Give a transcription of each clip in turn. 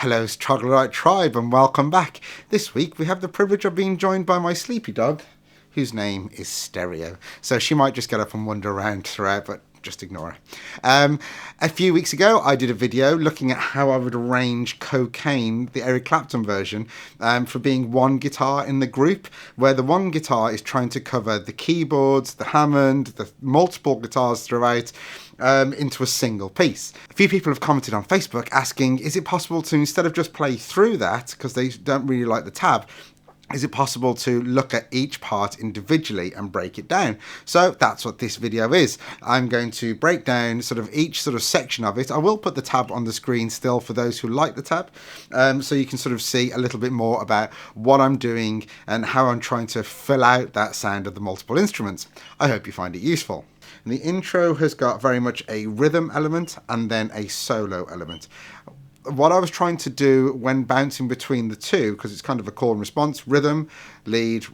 Hello, Troglodyte Tribe, and welcome back. This week we have the privilege of being joined by my sleepy dog, whose name is Stereo. So she might just get up and wander around throughout, but just ignore her. A few weeks ago, I did a video looking at how I would arrange Cocaine, the Eric Clapton version, for being one guitar in the group, where the one guitar is trying to cover the keyboards, the Hammond, the multiple guitars throughout, into a single piece. A few people have commented on Facebook asking, is it possible to, instead of just play through that, because they don't really like the tab, is it possible to look at each part individually and break it down? So that's what this video is. I'm going to break down each section of it. I will put the tab on the screen still for those who like the tab, so you can see a little bit more about what I'm doing and how I'm trying to fill out that sound of the multiple instruments. I hope you find it useful. And the intro has got very much a rhythm element and then a solo element. What I was trying to do when bouncing between the two, because it's kind of a call and response, rhythm, lead,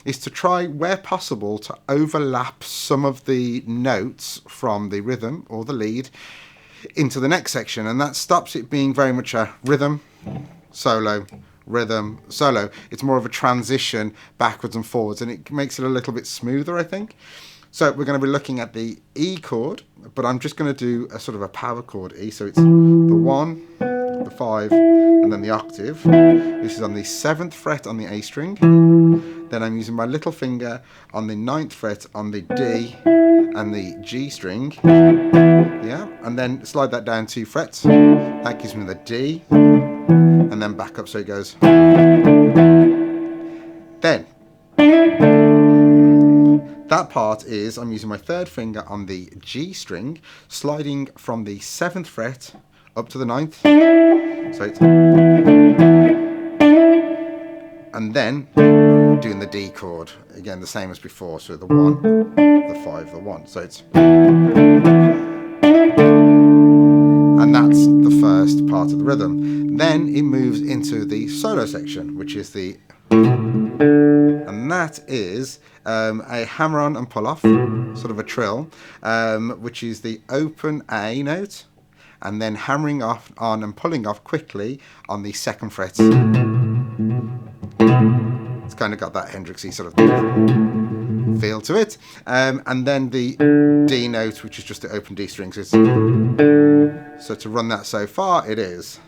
is to try, where possible, to overlap some of the notes from the rhythm or the lead into the next section, and that stops it being very much a rhythm, solo, rhythm, solo. It's more of a transition backwards and forwards, and it makes it a little bit smoother, I think. So we're going to be looking at the E chord, but I'm just going to do a power chord E. So it's the 1, the 5, and then the octave. This is on the 7th fret on the A string. Then I'm using my little finger on the 9th fret on the D and the G string. Yeah, and then slide that down 2 frets. That gives me the D, and then back up so it goes. Then that part is, I'm using my 3rd finger on the G string, sliding from the 7th fret up to the 9th. So it's, and then doing the D chord, again the same as before, so the 1, the 5, the 1. So it's, and that's the first part of the rhythm. Then it moves into the solo section, which is the, and that is a hammer-on and pull-off, sort of a trill, which is the open A note, and then hammering off on and pulling off quickly on the 2nd fret. It's kind of got that Hendrixy sort of feel to it. And then the D note, which is just the open D string. So to run that so far, it is.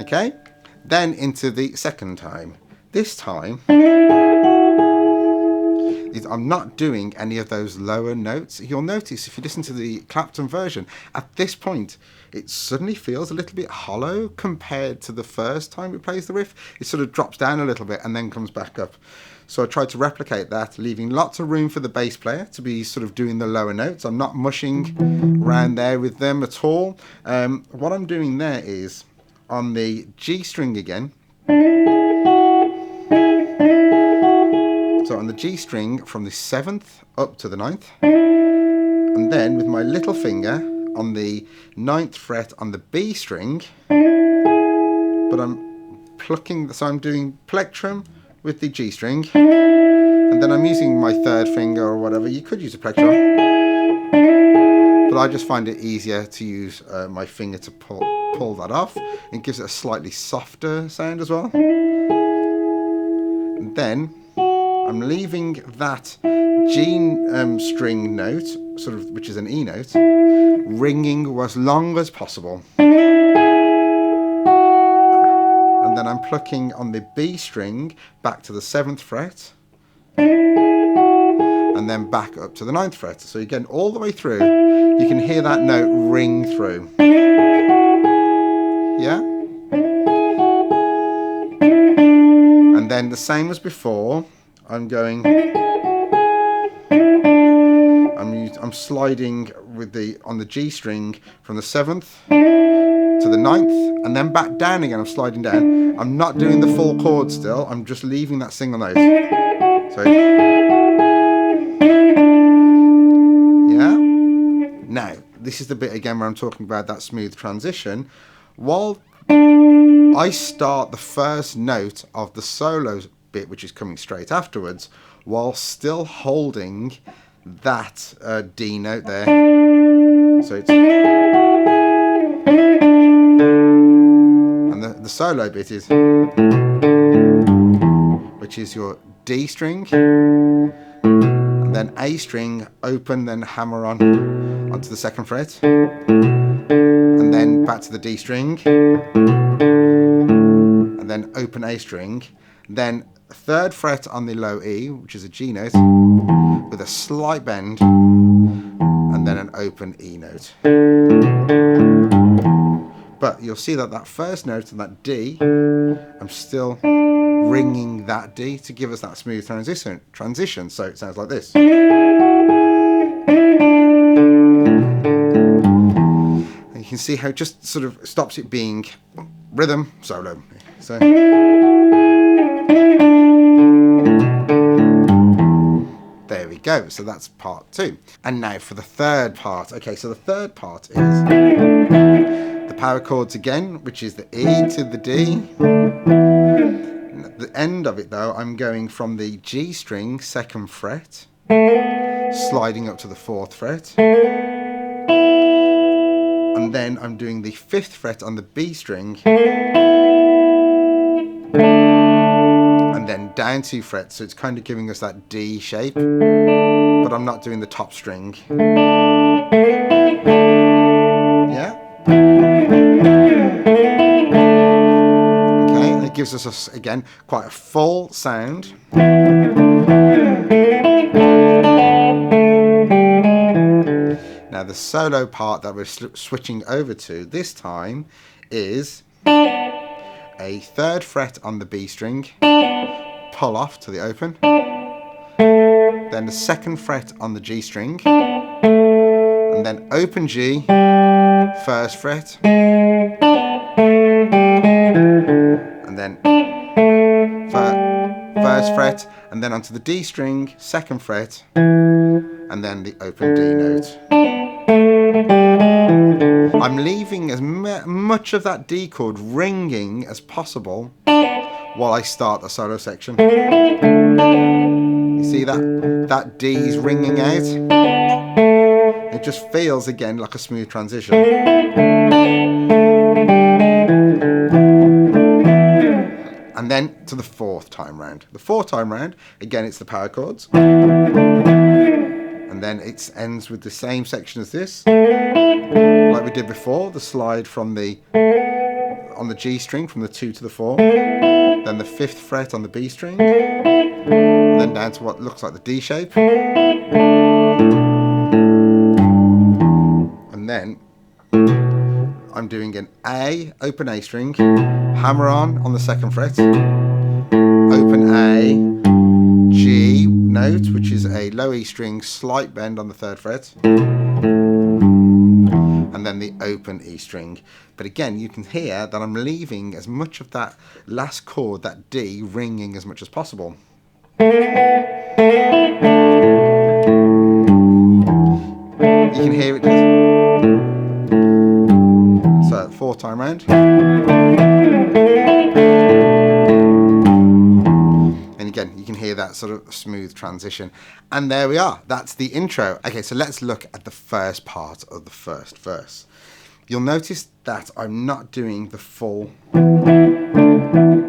Okay, then into the second time. This time, I'm not doing any of those lower notes. You'll notice if you listen to the Clapton version, at this point, it suddenly feels a little bit hollow compared to the first time it plays the riff. It sort of drops down a little bit and then comes back up. So I tried to replicate that, leaving lots of room for the bass player to be doing the lower notes. I'm not mushing around there with them at all. What I'm doing there is, on the G string again, so on the G string from the 7th up to the 9th, and then with my little finger on the 9th fret on the B string, but I'm plucking, so I'm doing plectrum with the G string, and then I'm using my 3rd finger or whatever. You could use a plectrum, but I just find it easier to use my finger to pull that off. It gives it a slightly softer sound as well. And then I'm leaving that G string note, which is an E note, ringing as long as possible. And then I'm plucking on the B string back to the 7th fret, and then back up to the 9th fret. So you're getting all the way through. You can hear that note ring through. Yeah? And then the same as before, I'm sliding with on the G string from the 7th to the 9th, and then back down again. I'm sliding down. I'm not doing the full chord still. I'm just leaving that single note. So, yeah. Now, this is the bit again where I'm talking about that smooth transition. While I start the first note of the solo bit, which is coming straight afterwards, while still holding that D note there. So it's, and the solo bit is, which is your D string, and then A string, open, then hammer on onto the second fret, and then back to the D string, and then open A string, then third fret on the low E, which is a G note, with a slight bend, and then an open E note. But you'll see that that first note and that D, I'm still ringing that D to give us that smooth transition. So it sounds like this. And you can see how it just sort of stops it being rhythm solo. So there we go. So that's part 2. And now for the third part. Okay, so the third part is the power chords again, which is the E to the D. At the end of it though, I'm going from the G string, 2nd fret, sliding up to the 4th fret. And then I'm doing the 5th fret on the B string. And then down 2 frets, so it's kind of giving us that D shape, but I'm not doing the top string. Yeah? Okay, and it gives us, again, quite a full sound. Now the solo part that we're switching over to this time is a 3rd fret on the B string, pull off to the open, then the 2nd fret on the G string, and then open G, 1st fret, and then 1st fret, and then onto the D string, 2nd fret, and then the open D note. I'm leaving as much of that D chord ringing as possible while I start the solo section. You see that? That D's ringing out. It just feels again like a smooth transition. And then to the 4th time round. The 4th time round, again it's the power chords. And then it ends with the same section as this, like we did before, the slide from the on the G string from the 2 to the 4, then the 5th fret on the B string, then down to what looks like the D shape, and then I'm doing an A, open A string, hammer on the 2nd fret, open A, G note, which is a low E string, slight bend on the 3rd fret, and then the open E string. But again, you can hear that I'm leaving as much of that last chord, that D, ringing as much as possible. You can hear it does. So 4th time round. And again, you can hear that sort of smooth transition. And there we are. That's the intro. Okay, so let's look at the first part of the first verse. You'll notice that I'm not doing the full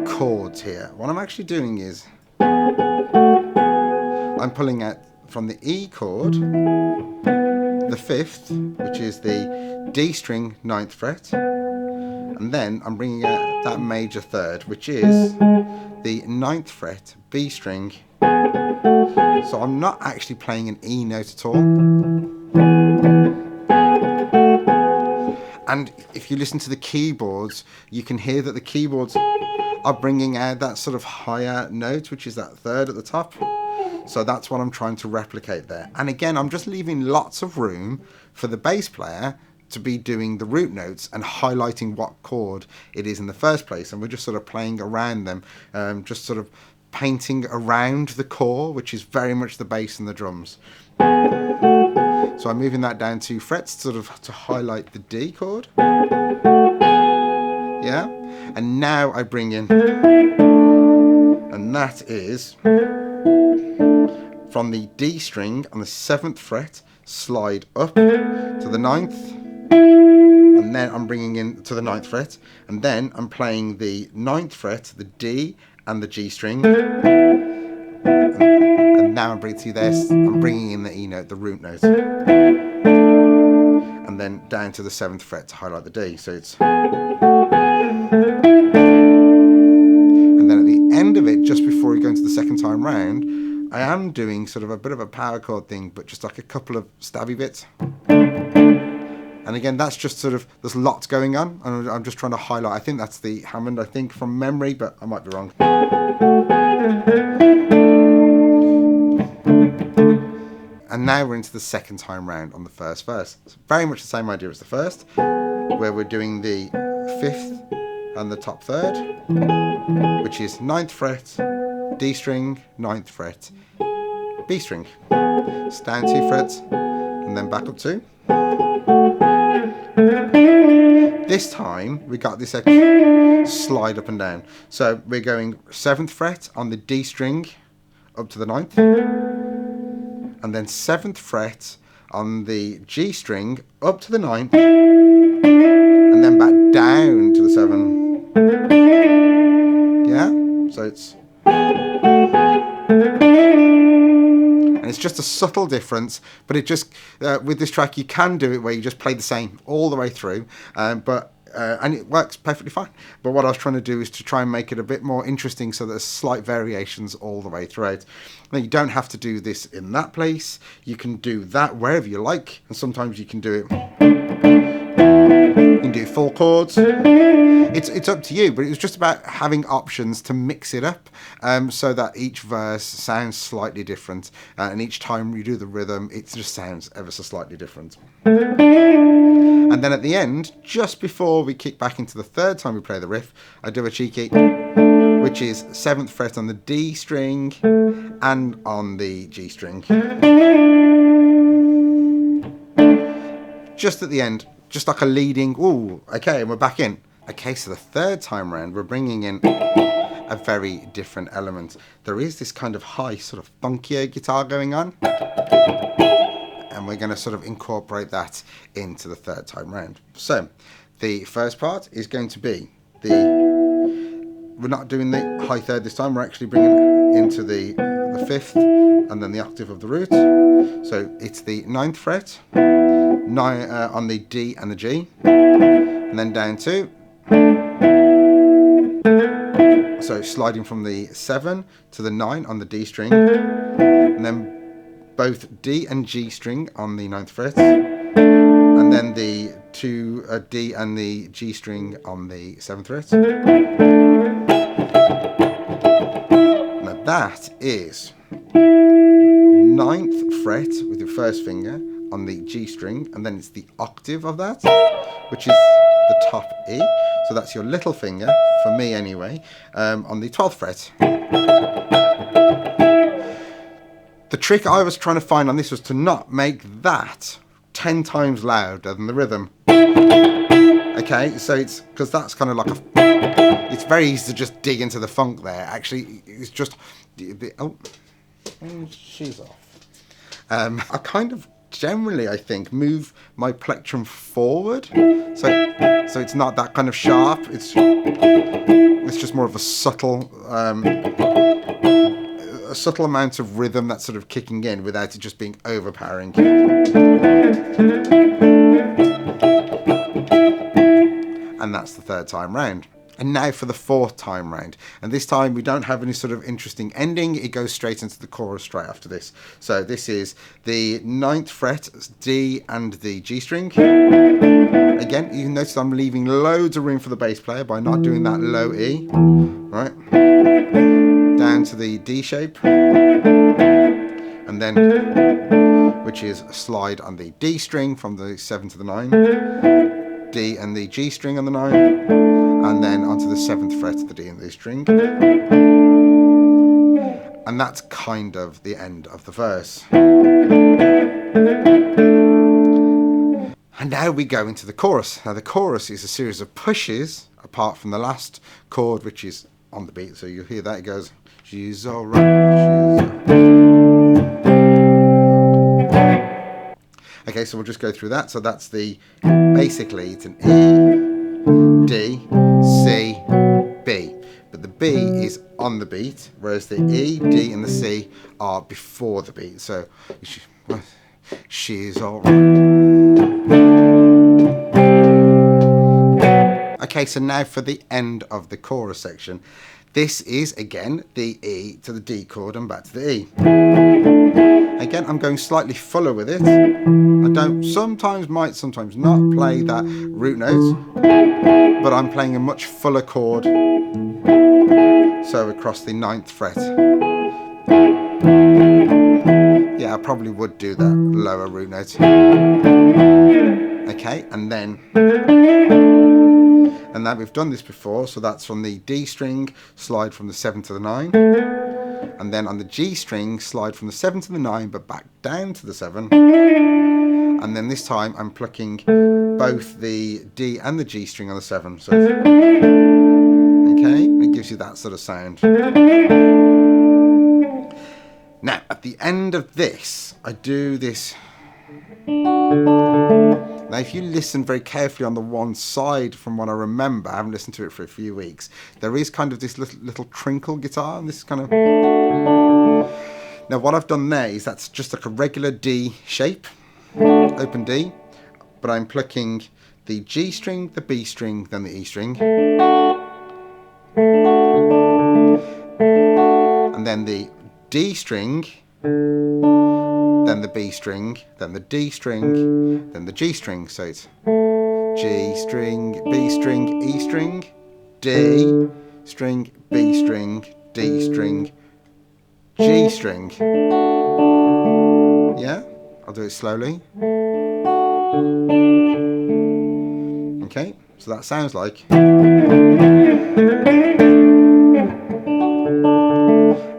chords here. What I'm actually doing is I'm pulling out from the E chord, the 5th, which is the D string 9th fret, and then I'm bringing out that major 3rd, which is the 9th fret B string. So I'm not actually playing an E note at all. And if you listen to the keyboards, you can hear that the keyboards are bringing out that sort of higher note, which is that 3rd at the top. So that's what I'm trying to replicate there. And again, I'm just leaving lots of room for the bass player to be doing the root notes and highlighting what chord it is in the first place. And we're just sort of playing around them, just sort of painting around the core, which is very much the bass and the drums. So I'm moving that down 2 frets sort of to highlight the D chord. Yeah? And now I bring in, and that is from the D string on the 7th fret, slide up to the 9th, and then I'm bringing in to the 9th fret, and then I'm playing the 9th fret, the D and the G string, and now I'm bringing in the E note, the root note, and then down to the 7th fret to highlight the D. So it's, and then at the end of it, just before we go into the second time round, I am doing sort of a bit of a power chord thing, but just like a couple of stabby bits. And again, that's just sort of, there's lots going on, and I'm just trying to highlight. I think that's the Hammond, I think, from memory, but I might be wrong. And now we're into the second time round on the first verse. It's very much the same idea as the first, where we're doing the 5th and the top 3rd, which is 9th fret, D string, 9th fret, B string. It's down 2 frets, and then back up 2. This time we got this extra slide up and down. So we're going 7th fret on the D string up to the 9th, and then 7th fret on the G string up to the 9th, and then back down to the 7. Yeah? So it's, and it's just a subtle difference, but it just, with this track you can do it where you just play the same all the way through, and it works perfectly fine. But what I was trying to do is to try and make it a bit more interesting, so there's slight variations all the way throughout. Now, you don't have to do this in that place, you can do that wherever you like, and sometimes you can do it, you can do full chords. It's up to you, but it was just about having options to mix it up, so that each verse sounds slightly different, and each time you do the rhythm it just sounds ever so slightly different. And then at the end, just before we kick back into the third time we play the riff, I do a cheeky, which is 7th fret on the D string and on the G string. Just at the end, just like a leading, ooh, okay, and we're back in. Okay, so the third time round, we're bringing in a very different element. There is this kind of high, sort of funkier guitar going on, and we're going to sort of incorporate that into the third time round. So the first part is going to be we're not doing the high third this time, we're actually bringing it into the 5th and then the octave of the root. So it's the 9th fret on the D and the G, and then down to, so sliding from the 7 to the 9 on the D string, and then both D and G string on the 9th fret, and then the two D and the G string on the 7th fret. Now that is 9th fret with your first finger on the G string, and then it's the octave of that, which is the top E. So that's your little finger, for me anyway, on the 12th fret. The trick I was trying to find on this was to not make that 10 times louder than the rhythm. Okay, so it's, because that's kind of like it's very easy to just dig into the funk there. Actually, it's just, she's off. I kind of generally, I think, move my plectrum forward, so it's not that kind of sharp. It's just more of a subtle amount of rhythm that's sort of kicking in without it just being overpowering. And that's the third time round. And now for the fourth time round. And this time we don't have any sort of interesting ending. It goes straight into the chorus straight after this. So this is the 9th fret, D and the G string. Again, you can notice I'm leaving loads of room for the bass player by not doing that low E. Right. Down to the D shape. And then, which is a slide on the D string from the 7 to the 9. D and the G string on the 9, and then onto the 7th fret of the D and the string. And that's kind of the end of the verse. And now we go into the chorus. Now the chorus is a series of pushes apart from the last chord, which is on the beat. So you'll hear that, it goes, she's alright, she's alright. Okay, so we'll just go through that. So that's basically it's an E, D, C, B. But the B is on the beat, whereas the E, D, and the C are before the beat. So she's all right. Okay, so now for the end of the chorus section. This is, again, the E to the D chord and back to the E. Again, I'm going slightly fuller with it. I don't, sometimes not play that root note, but I'm playing a much fuller chord, so across the 9th fret. Yeah, I probably would do that lower root note. Okay, and now we've done this before, so that's from the D string, slide from the 7 to the 9. And then on the G string, slide from the 7 to the 9, but back down to the 7. And then this time I'm plucking both the D and the G string on the 7. So, okay, it gives you that sort of sound. Now, at the end of this, I do this. Now, if you listen very carefully on the one side, from what I remember, I haven't listened to it for a few weeks, there is kind of this little trinkle guitar, and this is kind of... Now, what I've done there is that's just like a regular D shape, open D, but I'm plucking the G string, the B string, then the E string, and then the D string, then the B string, then the D string, then the G string. So it's G string, B string, E string, D string, B string, D string, G string. Yeah, I'll do it slowly. Okay, so that sounds like.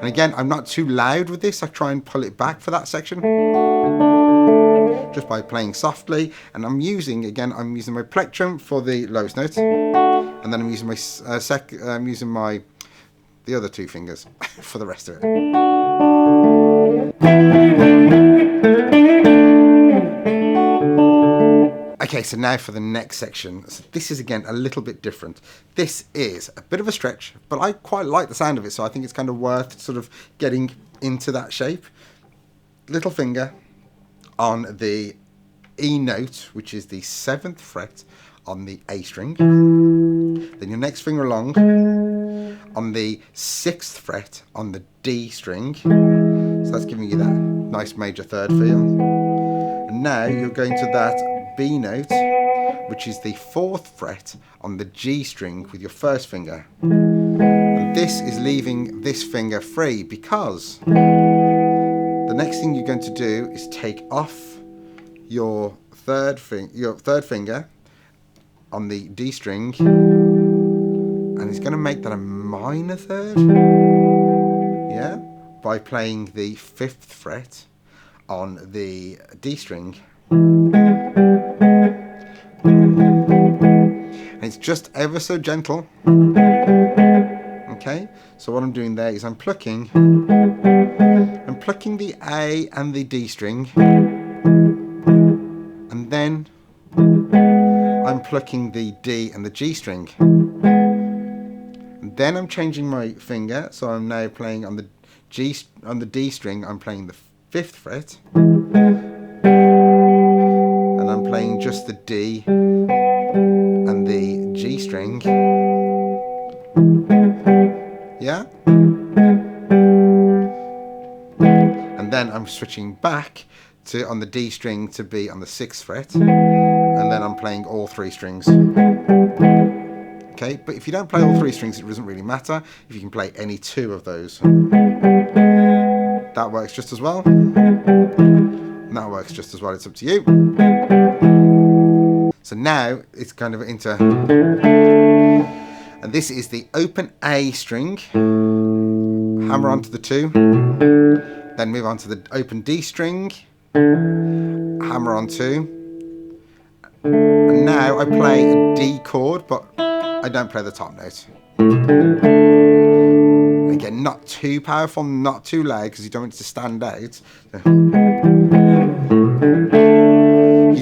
And again, I'm not too loud with this. I try and pull it back for that section, just by playing softly. And I'm using my plectrum for the lowest note, and then I'm using my the other two fingers for the rest of it. Okay, so now for the next section. So this is, again, a little bit different. This is a bit of a stretch, but I quite like the sound of it, so I think it's kind of worth sort of getting into that shape. Little finger on the E note, which is the 7th fret on the A string. Then your next finger along on the 6th fret on the D string. So that's giving you that nice major third feel. And now you're going to that B note, which is the 4th fret on the G string with your first finger. And this is leaving this finger free, because the next thing you're going to do is take off your third finger on the D string, and it's going to make that a minor third. Yeah, by playing the 5th fret on the D string. And it's just ever so gentle. Okay, so what I'm doing there is I'm plucking the A and the D string, and then I'm plucking the D and the G string. And then I'm changing my finger, so I'm now playing on the D string, I'm playing the 5th fret. And I'm playing just the D and the G string. Yeah? And then I'm switching back to on the D string to be on the 6th fret. And then I'm playing all 3 strings. Okay, but if you don't play all 3 strings, it doesn't really matter if you can play any 2 of those. That works just as well. And that works just as well, it's up to you. So now it's kind of into, and this is the open A string, hammer onto the 2, then move on to the open D string, hammer on 2, and now I play a D chord, but I don't play the top note. Again, not too powerful, not too loud, because you don't want it to stand out.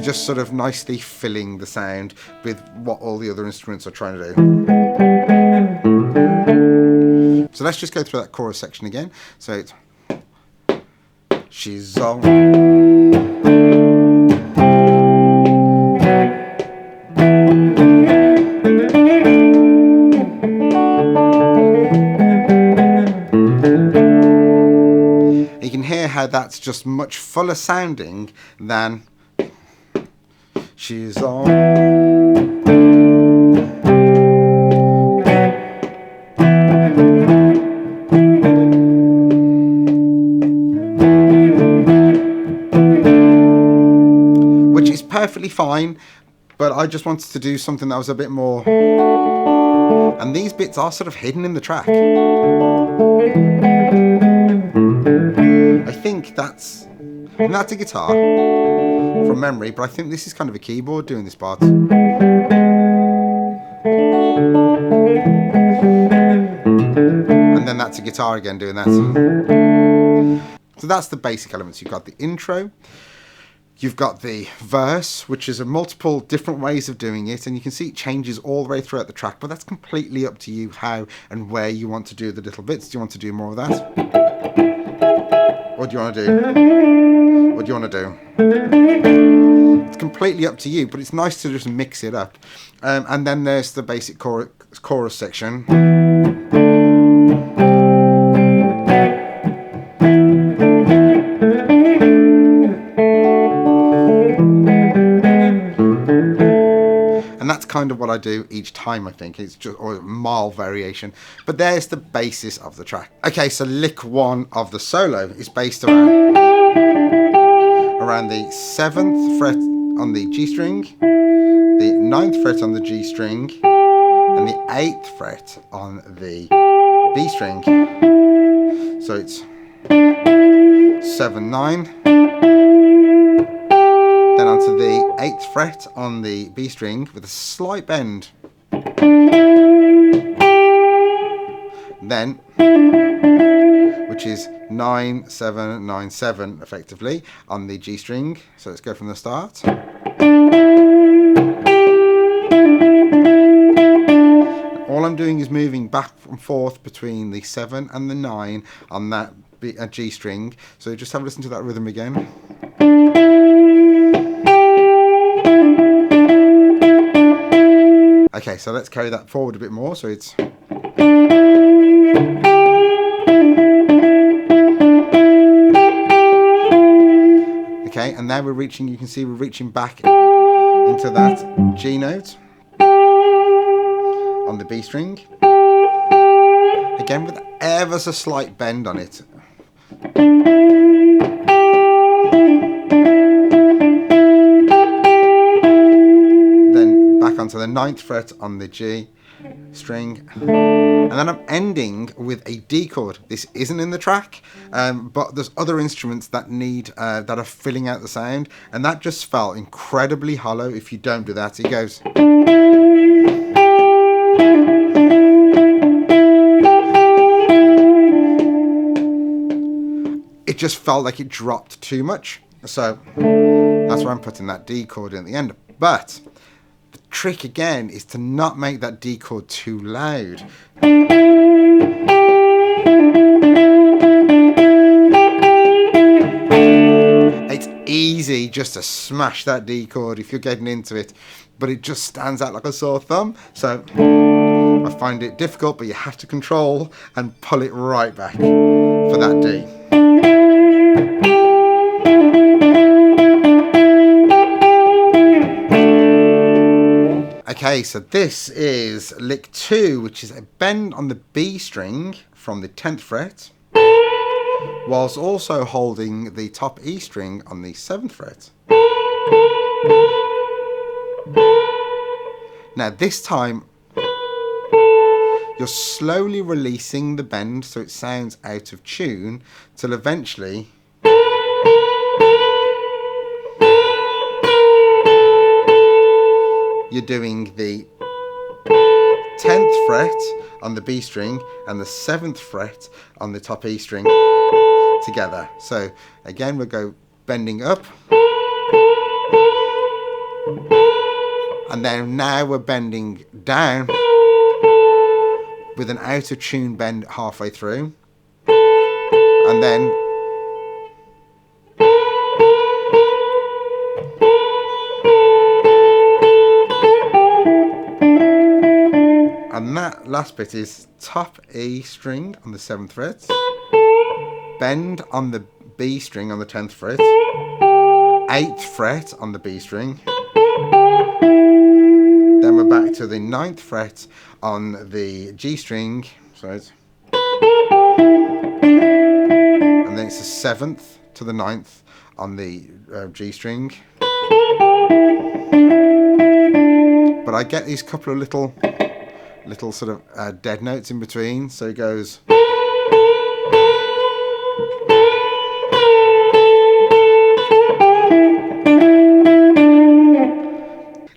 just sort of nicely filling the sound with what all the other instruments are trying to do. So let's just go through that chorus section again. So it's she's on. You can hear how that's just much fuller sounding than she's on. Which is perfectly fine, but I just wanted to do something that was a bit more, and these bits are sort of hidden in the track. I think that's a guitar from memory, but I think this is kind of a keyboard doing this part. And then that's a guitar again doing that. So that's the basic elements. You've got the intro, you've got the verse, which is multiple different ways of doing it, and you can see it changes all the way throughout the track, but that's completely up to you how and where you want to do the little bits. Do you want to do more of that? What do you want to do? What do you want to do? It's completely up to you, but it's nice to just mix it up. And then there's the basic chorus section. And that's kind of what I do each time, I think. It's just a mild variation. But there's the basis of the track. Okay, so lick 1 of the solo is based around the 7th fret on the G string, the 9th fret on the G string, and the 8th fret on the B string. So it's 7, 9. Then onto the 8th fret on the B string with a slight bend. Then, which is 9, 7, 9, 7 effectively on the G string. So let's go from the start. All I'm doing is moving back and forth between the 7 and the 9 on that G string. So just have a listen to that rhythm again. Okay, so let's carry that forward a bit more. So it's okay, and now you can see we're reaching back into that G note on the B string. Again with ever so slight bend on it. Then back onto the 9th fret on the G string, and then I'm ending with a D chord. This isn't in the track, but there's other instruments that that are filling out the sound, and that just felt incredibly hollow if you don't do that. It goes. It just felt like it dropped too much, so that's why I'm putting that D chord in at the end. But the trick again is to not make that D chord too loud. It's easy just to smash that D chord if you're getting into it, but it just stands out like a sore thumb. So I find it difficult, but you have to control and pull it right back for that D. Okay, so this is lick 2, which is a bend on the B string from the 10th fret, whilst also holding the top E string on the 7th fret. Now this time, you're slowly releasing the bend so it sounds out of tune, till eventually you're doing the 10th fret on the B string and the 7th fret on the top E string together. So again, we'll go bending up, And then now we're bending down with an out of tune bend halfway through. And then that last bit is top E string on the 7th fret, bend on the B string on the 10th fret, 8th fret on the B string, then we're back to the 9th fret on the G string, sorry, and then it's the 7th to the 9th on the G string. But I get these couple of little sort of dead notes in between, so it goes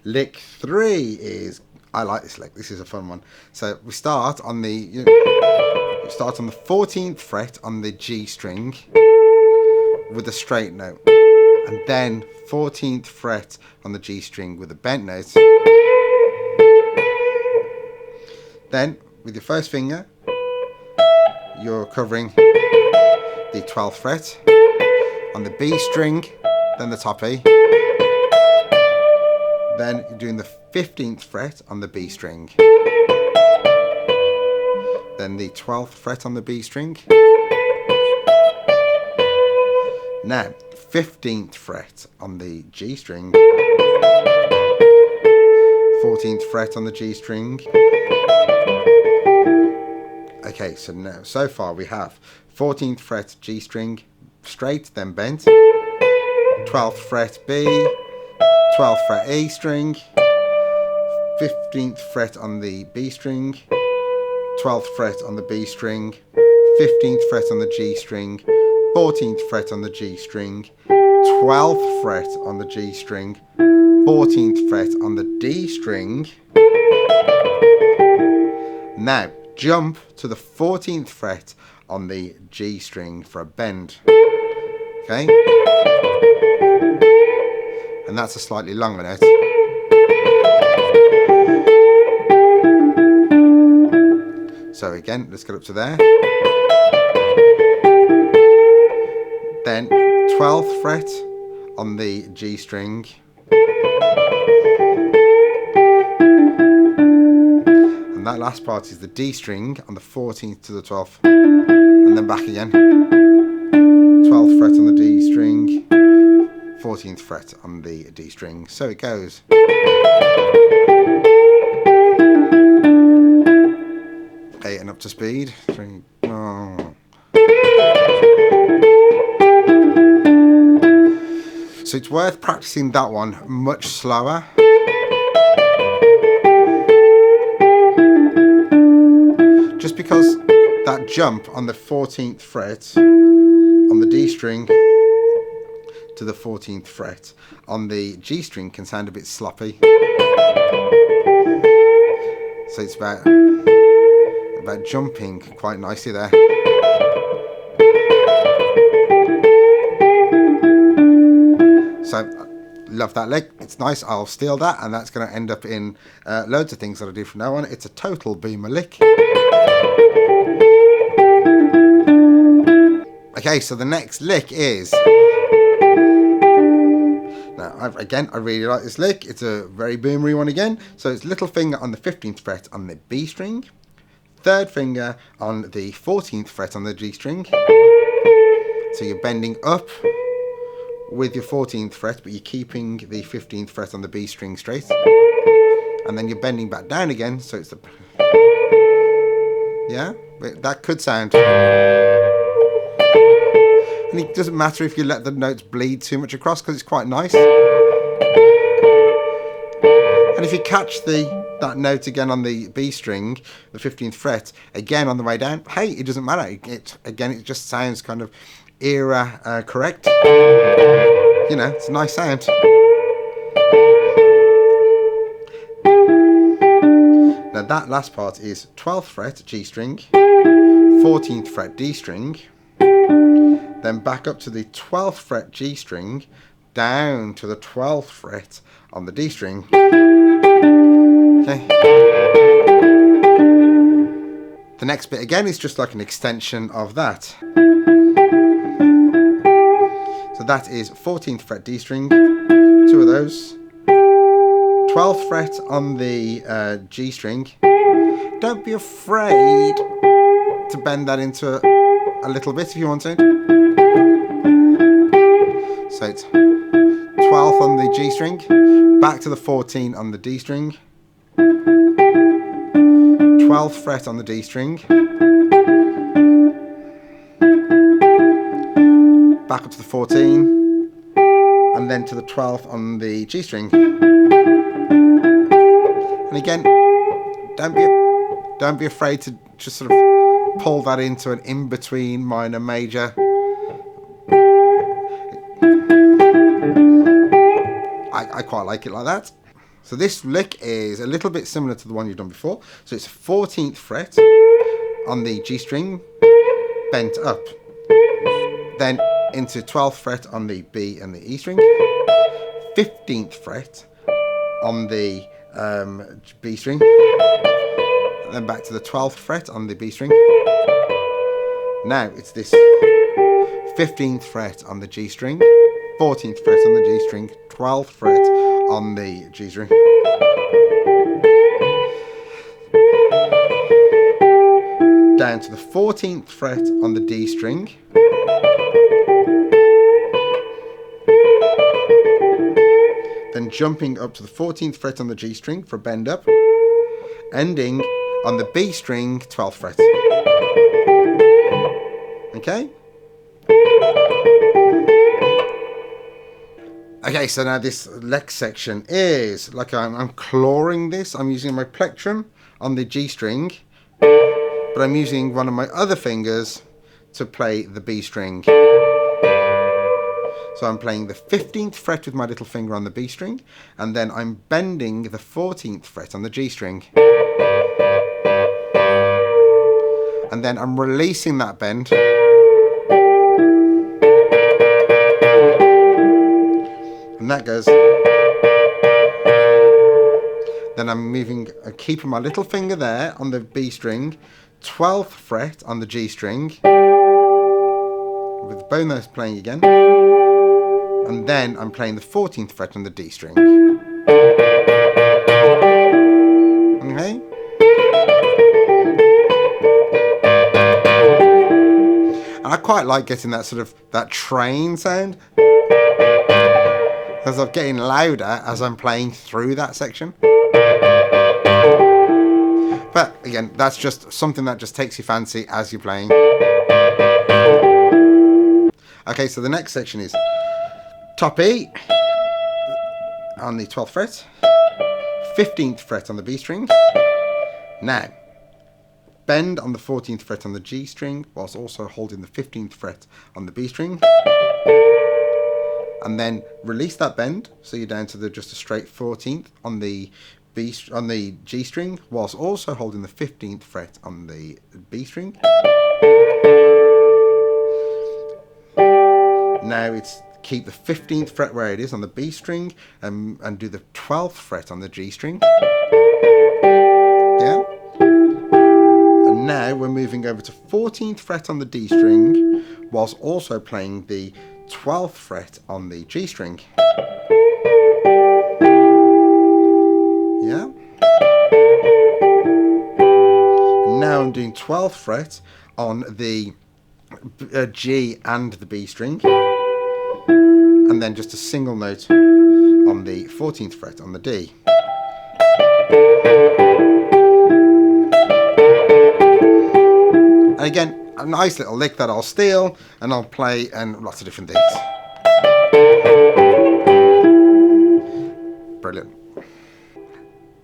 lick 3 is, I like this lick, this is a fun one. So we start on the 14th fret on the G string with a straight note, and then 14th fret on the G string with a bent note. Then with your first finger you're covering the 12th fret on the B string, then the top E, then you're doing the 15th fret on the B string, then the 12th fret on the B string. Now 15th fret on the G string, 14th fret on the G string. Okay, so now so far we have 14th fret G string straight, then bent, 12th fret B, 12th fret E string, 15th fret on the B string, 12th fret on the B string, 15th fret on the G string, 14th fret on the G string, 12th fret on the G string, 14th fret on the D string. Now jump to the 14th fret on the G string for a bend. Okay? And that's a slightly longer note. So again, let's get up to there. Then 12th fret on the G string. And that last part is the D string on the 14th to the 12th. And then back again. 12th fret on the D string. 14th fret on the D string. So it goes. Okay, and up to speed. So it's worth practicing that one much slower. Just because that jump on the 14th fret on the D string to the 14th fret on the G string can sound a bit sloppy. So it's about jumping quite nicely there. So love that lick, it's nice, I'll steal that, and that's going to end up in loads of things that I do from now on. It's a total boomer lick. Okay, so the next lick is, now I really like this lick, it's a very boomery one again. So it's little finger on the 15th fret on the B string, third finger on the 14th fret on the G string. So you're bending up with your 14th fret, but you're keeping the 15th fret on the B string straight, and then you're bending back down again, so it's the, yeah, that could sound, and it doesn't matter if you let the notes bleed too much across, because it's quite nice. And if you catch that note again on the B string, the 15th fret, again on the way down, hey, it doesn't matter, it just sounds kind of era correct. You know, it's a nice sound. Now that last part is 12th fret G string, 14th fret D string, then back up to the 12th fret G string, down to the 12th fret on the D string. Okay. The next bit again is just like an extension of that. So that is 14th fret D string, 2 of those. 12th fret on the G string. Don't be afraid to bend that into a little bit if you want to. So it's 12th on the G string, back to the 14 on the D string, 12th fret on the D string, back up to the 14, and then to the 12th on the G string. And again, don't be afraid to just sort of pull that into an in-between minor major. I quite like it like that. So this lick is a little bit similar to the one you've done before. So it's 14th fret on the G string, bent up, then into 12th fret on the B and the E string, 15th fret on the B string, then back to the 12th fret on the B string. Now it's this 15th fret on the G string, 14th fret on the G string, 12th fret on the G string. Down to the 14th fret on the D string. Then jumping up to the 14th fret on the G string for a bend up, ending on the B string, 12th fret. Okay? Okay, so now this next section is like I'm clawing this. I'm using my plectrum on the G string, but I'm using one of my other fingers to play the B string. So I'm playing the 15th fret with my little finger on the B string, and then I'm bending the 14th fret on the G string. And then I'm releasing that bend. And that goes. Then I'm moving, keeping my little finger there on the B string, 12th fret on the G string, with both notes playing again. And then I'm playing the 14th fret on the D string. Okay? And I quite like getting that sort of, that train sound, because I'm getting louder as I'm playing through that section. But again, that's just something that just takes your fancy as you're playing. Okay, so the next section is top E on the 12th fret, 15th fret on the B string. Now, bend on the 14th fret on the G string, whilst also holding the 15th fret on the B string. And then release that bend, so you're down to just a straight 14th on the G string, whilst also holding the 15th fret on the B string. Now it's keep the 15th fret where it is on the B string, and do the 12th fret on the G string. Yeah. And now we're moving over to 14th fret on the D string, whilst also playing the 12th fret on the G string. Yeah. And now I'm doing 12th fret on the G and the B string, and then just a single note on the 14th fret on the D. And again, a nice little lick that I'll steal and I'll play and lots of different things. Brilliant.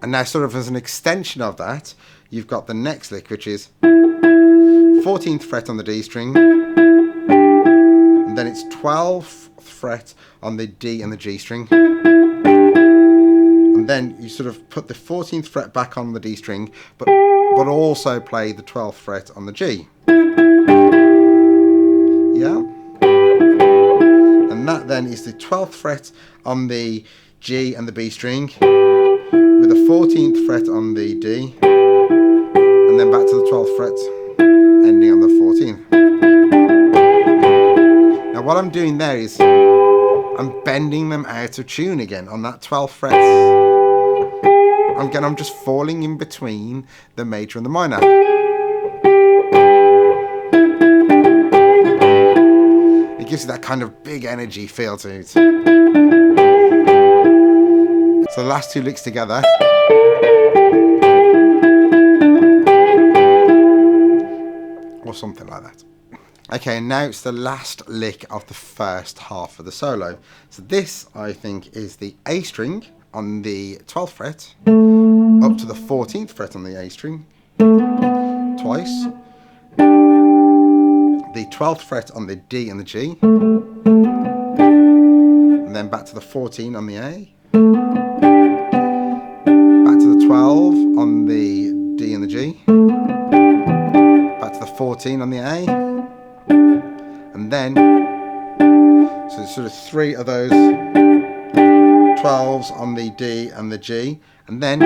And now, sort of as an extension of that, you've got the next lick, which is 14th fret on the D string, and then it's 12th fret on the D and the G string, and then you sort of put the 14th fret back on the D string, but also play the 12th fret on the G. Yeah? And that then is the 12th fret on the G and the B string, with with the 14th fret on the D, and then back to the 12th fret, ending on the 14th. Now what I'm doing there is I'm bending them out of tune again on that 12th fret. I'm just falling in between the major and the minor. It gives you that kind of big energy feel to it. So the last two licks together. Or something like that. Okay, now it's the last lick of the first half of the solo. So this, I think, is the A string on the 12th fret, up to the 14th fret on the A string, twice, the 12th fret on the D and the G, and then back to the 14 on the A, back to the 12 on the D and the G, back to the 14 on the A, and then, so there's sort of three of those 12s on the D and the G, and then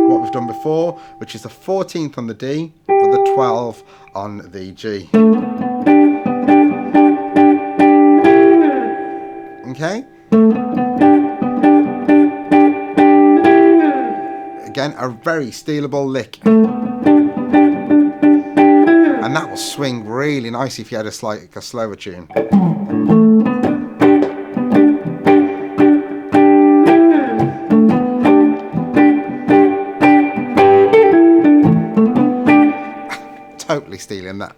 what we've done before, which is the 14th on the D, and the 12 on the G. Okay? Again, a very stealable lick. And that will swing really nicely if you had a slower tune. Totally stealing that.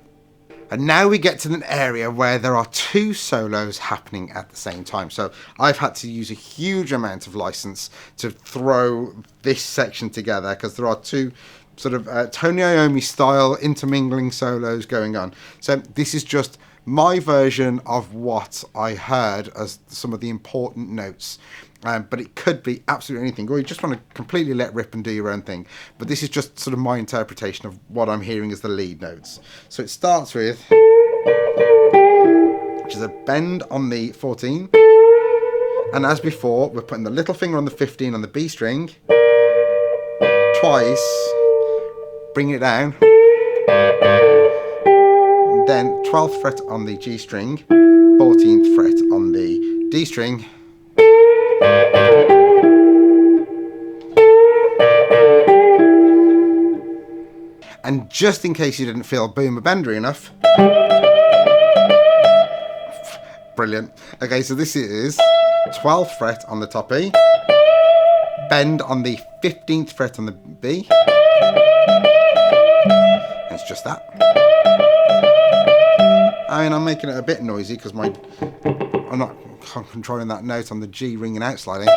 And now we get to an area where there are two solos happening at the same time. So I've had to use a huge amount of license to throw this section together because there are two sort of Tony Iommi style intermingling solos going on. So this is just my version of what I heard as some of the important notes. But it could be absolutely anything, or you just want to completely let rip and do your own thing. But this is just sort of my interpretation of what I'm hearing as the lead notes. So it starts with, which is a bend on the 14. And as before, we're putting the little finger on the 15 on the B string, twice, bringing it down, then 12th fret on the G string, 14th fret on the D string, and just in case you didn't feel boomer bendery enough, brilliant. Okay, so this is 12th fret on the top E, bend on the 15th fret on the B, and it's just that. I mean, I'm making it a bit noisy because I'm not controlling that note on the G ringing out slightly.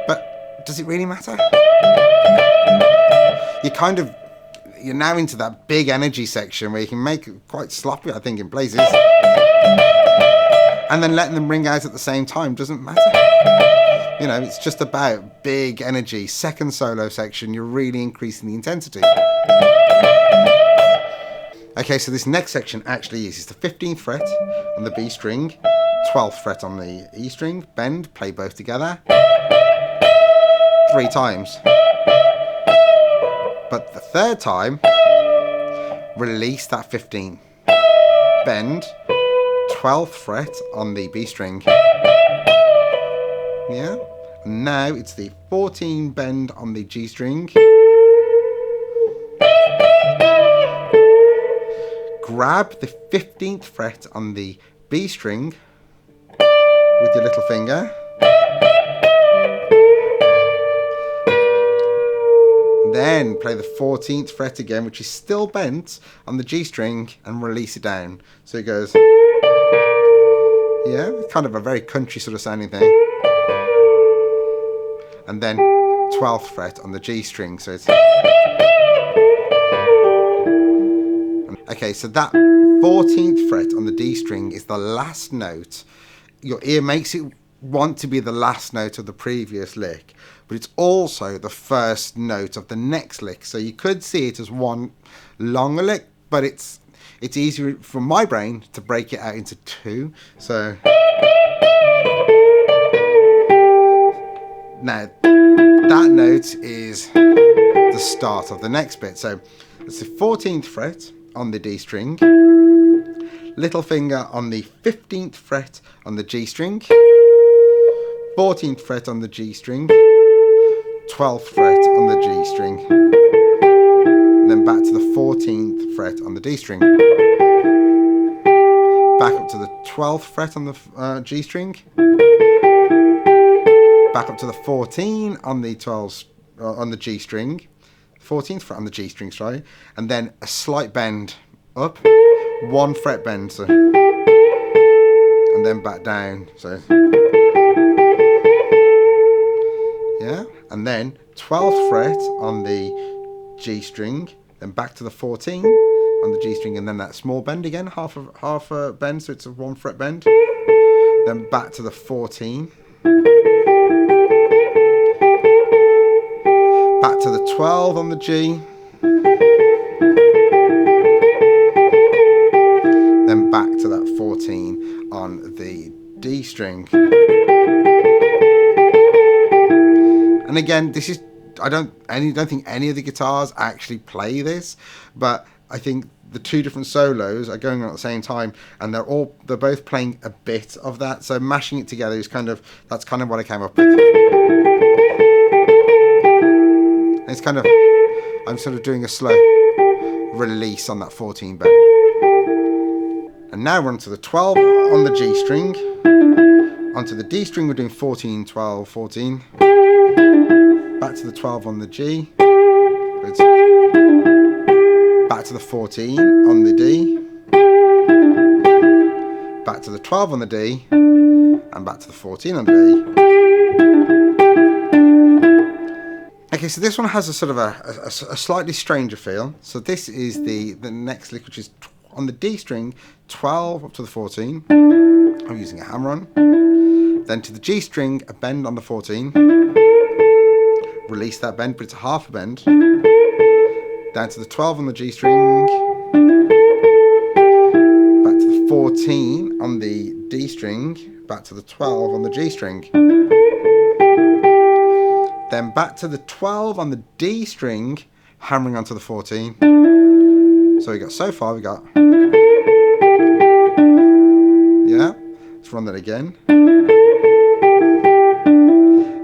But does it really matter? You're now into that big energy section where you can make it quite sloppy, I think, in places. And then letting them ring out at the same time doesn't matter. You know, it's just about big energy. Second solo section, you're really increasing the intensity. Okay, so this next section actually uses the 15th fret on the B string, 12th fret on the E string, bend, play both together 3 times. But the third time, release that 15, bend, 12th fret on the B string. Yeah, and now it's the 14 bend on the G string. Grab the 15th fret on the B string with your little finger. Then play the 14th fret again, which is still bent on the G string, and release it down. So it goes, yeah, kind of a very country sort of sounding thing. And then 12th fret on the G string, so it's... Okay, so that 14th fret on the D string is the last note. Your ear makes it want to be the last note of the previous lick, but it's also the first note of the next lick. So you could see it as one longer lick, but it's easier for my brain to break it out into 2. So now that note is the start of the next bit. So it's the 14th fret on the D string, little finger on the 15th fret on the G string, 14th fret on the G string, 12th fret on the G string, and then back to the 14th fret on the D string, back up to the 12th fret on the G string, back up to the 14 on the 12th on the G string, 14th fret on the G string, sorry, and then a slight bend up, 1 fret bend, so, and then back down, so yeah, and then 12th fret on the G string, then back to the 14 on the G string, and then that small bend again, half a bend, so it's a 1 fret bend, then back to the 14, back to the 12 on the G, then back to that 14 on the D string. And again, this is, I don't think any of the guitars actually play this, but I think the two different solos are going on at the same time, and they're both playing a bit of that. So mashing it together is that's kind of what I came up with. And it's kind of, I'm sort of doing a slow release on that 14 bend. And now we're onto the 12 on the G string. Onto the D string, we're doing 14, 12, 14. Back to the 12 on the G. Good. Back to the 14 on the D. Back to the 12 on the D. And back to the 14 on the D. Okay, so this one has a sort of a slightly stranger feel. So this is the next lick, which is on the D string, 12 up to the 14. I'm using a hammer on. Then to the G string, a bend on the 14. Release that bend, but it's a half a bend. Down to the 12 on the G string. Back to the 14 on the D string. Back to the 12 on the G string. Then back to the 12 on the D string, hammering onto the 14. So so far we got, yeah, let's run that again.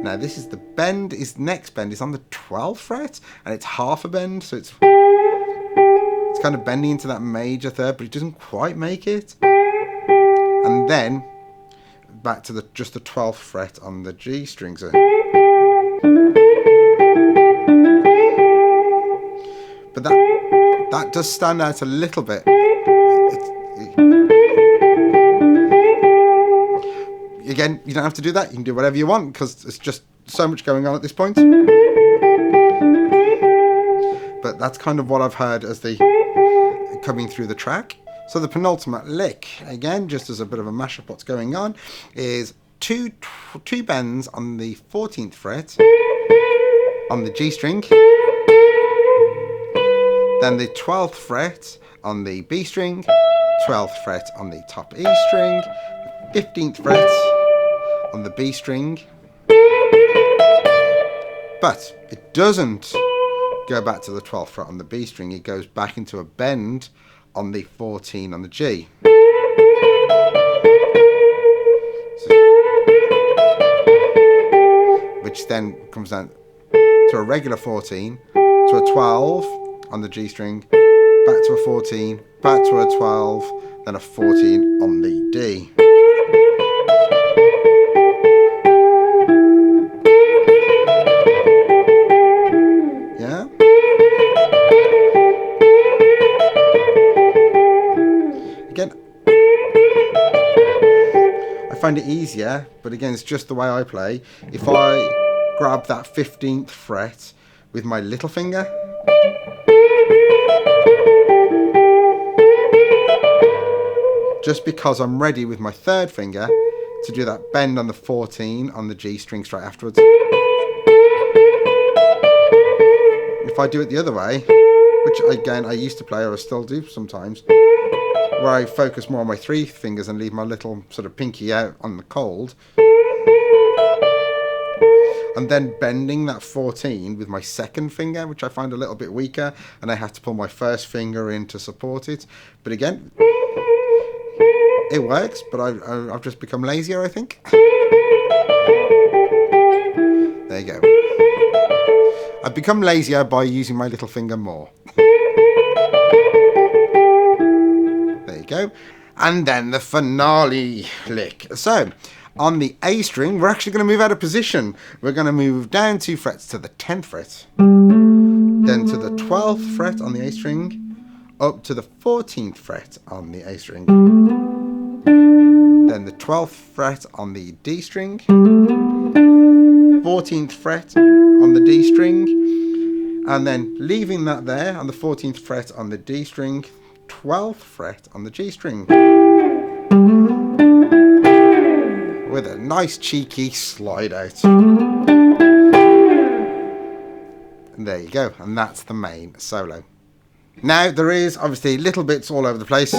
Now this is the bend, next bend is on the 12th fret, and it's half a bend, so it's kind of bending into that major third, but it doesn't quite make it. And then back to just the 12th fret on the G string. So, but that does stand out a little bit. Again, you don't have to do that. You can do whatever you want, because there's just so much going on at this point. But that's kind of what I've heard as coming through the track. So the penultimate lick, again, just as a bit of a mashup what's going on, is two bends on the 14th fret on the G string, then the 12th fret on the B string, 12th fret on the top E string, 15th fret on the B string, but it doesn't go back to the 12th fret on the B string, it goes back into a bend on the 14 on the G. Which then comes down to a regular 14, to a 12 on the G string, back to a 14, back to a 12, then a 14 on the D. Yeah? Again, I find it easier, but again, it's just the way I play. If I grab that 15th fret with my little finger, just because I'm ready with my third finger to do that bend on the 14 on the G string straight afterwards. If I do it the other way, which again I used to play, or I still do sometimes, where I focus more on my three fingers and leave my little sort of pinky out on the cold, and then bending that 14 with my second finger, which I find a little bit weaker, and I have to pull my first finger in to support it. But again, it works, but I've just become lazier, I think. There you go. I've become lazier by using my little finger more. There you go. And then the finale lick. So, on the A string, we're actually going to move out of position. We're going to move down 2 frets to the 10th fret, then to the 12th fret on the A string, up to the 14th fret on the A string, then the 12th fret on the D string, 14th fret on the D string, and then leaving that there on the 14th fret on the D string, 12th fret on the G string, with a nice cheeky slide out. And there you go, and that's the main solo. Now there is obviously little bits all over the place,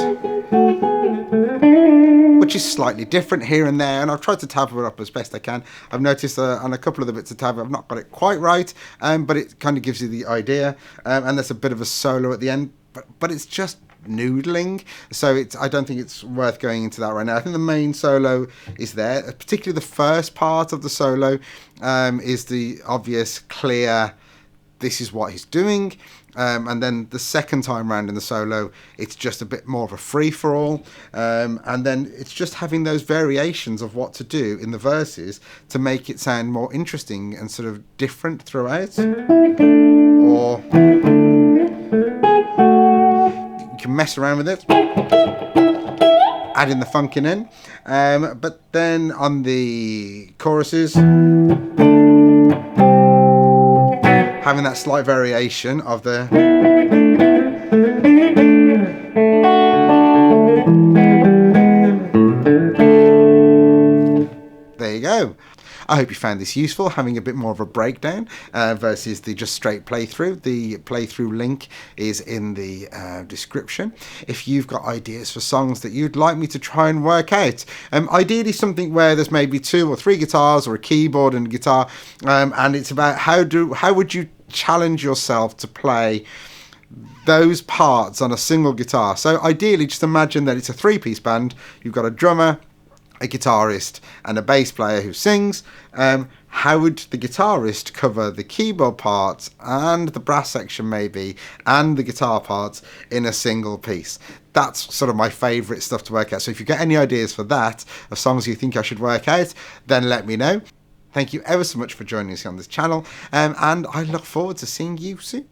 which is slightly different here and there, and I've tried to tab it up as best I can. I've noticed on a couple of the bits of tab I've not got it quite right, but it kind of gives you the idea, and there's a bit of a solo at the end, but it's just noodling, so I don't think it's worth going into that right now. I think the main solo is there, particularly the first part of the solo is the obvious, clear, this is what he's doing, and then the second time round in the solo it's just a bit more of a free-for-all, and then it's just having those variations of what to do in the verses to make it sound more interesting and sort of different throughout. Or you can mess around with it, adding the funking in, but then on the choruses, having that slight variation of the there you go. I hope you found this useful, having a bit more of a breakdown versus the just straight playthrough. The playthrough link is in the description. If you've got ideas for songs that you'd like me to try and work out, ideally something where there's maybe 2 or 3 guitars or a keyboard and a guitar, and it's about how would you challenge yourself to play those parts on a single guitar. So ideally, just imagine that it's a 3-piece band. You've got a drummer, a guitarist and a bass player who sings. How would the guitarist cover the keyboard parts and the brass section maybe and the guitar parts in a single piece? That's sort of my favourite stuff to work out. So if you get any ideas for that, of songs you think I should work out, then let me know. Thank you ever so much for joining us on this channel, and I look forward to seeing you soon.